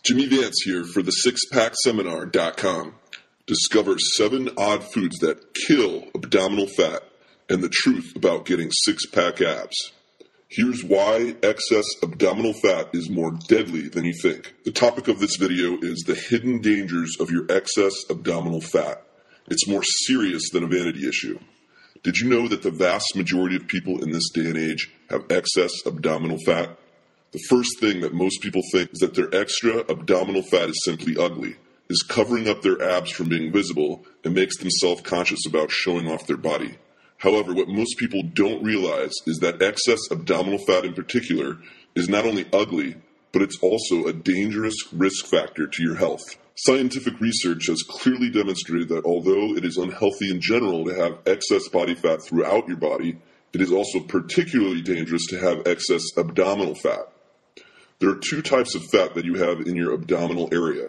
Jimmy Vance here for the sixpackseminar.com. Discover 7 odd foods that kill abdominal fat and the truth about getting six-pack abs. Here's why excess abdominal fat is more deadly than you think. The topic of this video is the hidden dangers of your excess abdominal fat. It's more serious than a vanity issue. Did you know that the vast majority of people in this day and age have excess abdominal fat? The first thing that most people think is that their extra abdominal fat is simply ugly, is covering up their abs from being visible, and makes them self-conscious about showing off their body. However, what most people don't realize is that excess abdominal fat in particular is not only ugly, but it's also a dangerous risk factor to your health. Scientific research has clearly demonstrated that although it is unhealthy in general to have excess body fat throughout your body, it is also particularly dangerous to have excess abdominal fat. There are 2 types of fat that you have in your abdominal area.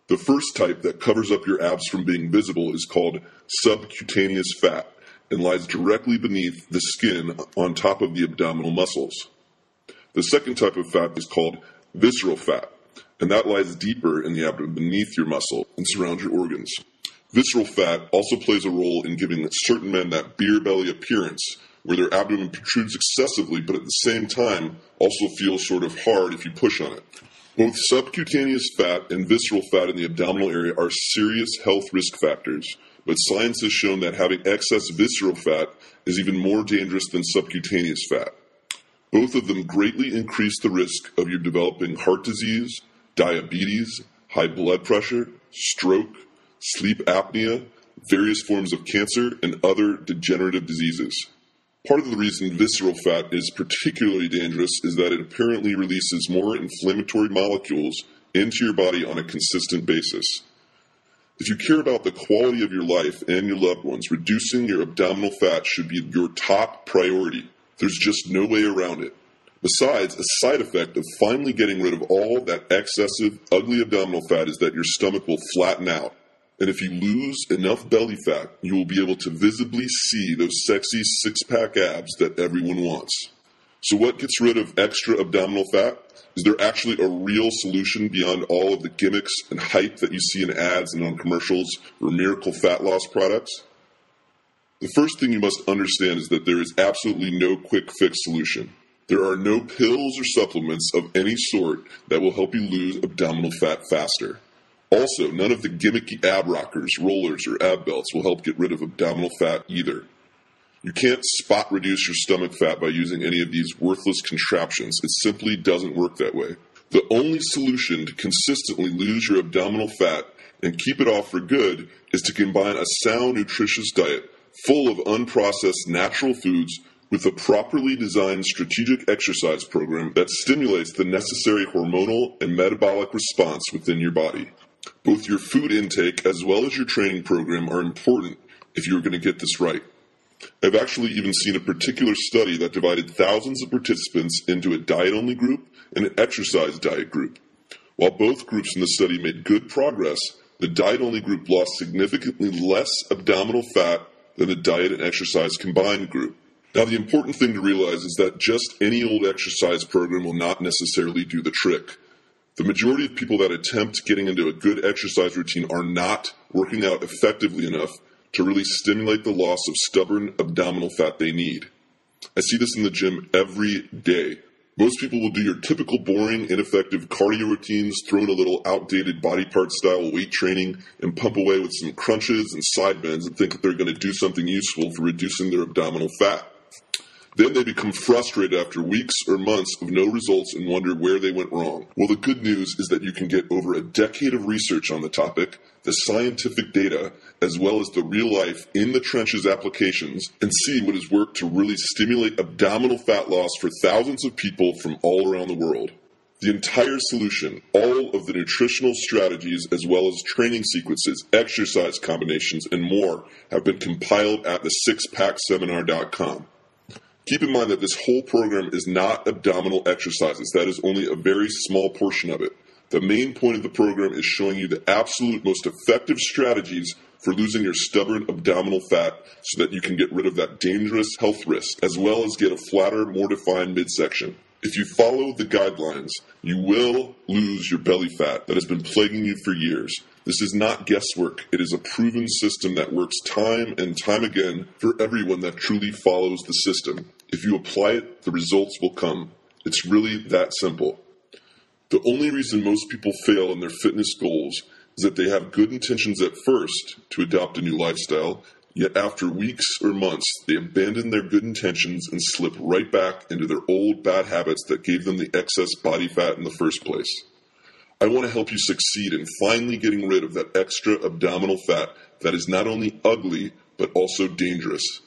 The first type that covers up your abs from being visible is called subcutaneous fat and lies directly beneath the skin on top of the abdominal muscles. The second type of fat is called visceral fat, and that lies deeper in the abdomen beneath your muscle and surrounds your organs. Visceral fat also plays a role in giving certain men that beer belly appearance, where their abdomen protrudes excessively but at the same time also feels sort of hard if you push on it. Both subcutaneous fat and visceral fat in the abdominal area are serious health risk factors, but science has shown that having excess visceral fat is even more dangerous than subcutaneous fat. Both of them greatly increase the risk of you developing heart disease, diabetes, high blood pressure, stroke, sleep apnea, various forms of cancer, and other degenerative diseases. Part of the reason visceral fat is particularly dangerous is that it apparently releases more inflammatory molecules into your body on a consistent basis. If you care about the quality of your life and your loved ones, reducing your abdominal fat should be your top priority. There's just no way around it. Besides, a side effect of finally getting rid of all that excessive, ugly abdominal fat is that your stomach will flatten out. And if you lose enough belly fat, you will be able to visibly see those sexy six-pack abs that everyone wants. So what gets rid of extra abdominal fat? Is there actually a real solution beyond all of the gimmicks and hype that you see in ads and on commercials for miracle fat loss products? The first thing you must understand is that there is absolutely no quick fix solution. There are no pills or supplements of any sort that will help you lose abdominal fat faster. Also, none of the gimmicky ab rockers, rollers, or ab belts will help get rid of abdominal fat either. You can't spot reduce your stomach fat by using any of these worthless contraptions. It simply doesn't work that way. The only solution to consistently lose your abdominal fat and keep it off for good is to combine a sound, nutritious diet full of unprocessed natural foods with a properly designed strategic exercise program that stimulates the necessary hormonal and metabolic response within your body. Both your food intake as well as your training program are important if you're going to get this right. I've actually even seen a particular study that divided thousands of participants into a diet-only group and an exercise diet group. While both groups in the study made good progress, the diet-only group lost significantly less abdominal fat than the diet and exercise combined group. Now, the important thing to realize is that just any old exercise program will not necessarily do the trick. The majority of people that attempt getting into a good exercise routine are not working out effectively enough to really stimulate the loss of stubborn abdominal fat they need. I see this in the gym every day. Most people will do your typical boring, ineffective cardio routines, throw in a little outdated body part style weight training, and pump away with some crunches and side bends and think that they're going to do something useful for reducing their abdominal fat. Then they become frustrated after weeks or months of no results and wonder where they went wrong. Well, the good news is that you can get over a decade of research on the topic, the scientific data, as well as the real-life, in-the-trenches applications, and see what has worked to really stimulate abdominal fat loss for thousands of people from all around the world. The entire solution, all of the nutritional strategies as well as training sequences, exercise combinations, and more have been compiled at the sixpackseminar.com. Keep in mind that this whole program is not abdominal exercises. That is only a very small portion of it. The main point of the program is showing you the absolute most effective strategies for losing your stubborn abdominal fat so that you can get rid of that dangerous health risk, as well as get a flatter, more defined midsection. If you follow the guidelines, you will lose your belly fat that has been plaguing you for years. This is not guesswork. It is a proven system that works time and time again for everyone that truly follows the system. If you apply it, the results will come. It's really that simple. The only reason most people fail in their fitness goals is that they have good intentions at first to adopt a new lifestyle, yet after weeks or months, they abandon their good intentions and slip right back into their old bad habits that gave them the excess body fat in the first place. I want to help you succeed in finally getting rid of that extra abdominal fat that is not only ugly, but also dangerous.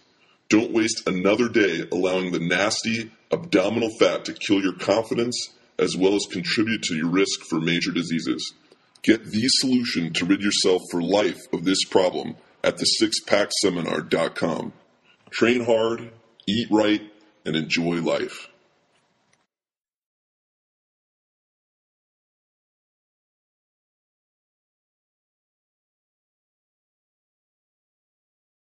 Don't waste another day allowing the nasty abdominal fat to kill your confidence as well as contribute to your risk for major diseases. Get the solution to rid yourself for life of this problem at the6packseminar.com. Train hard, eat right, and enjoy life.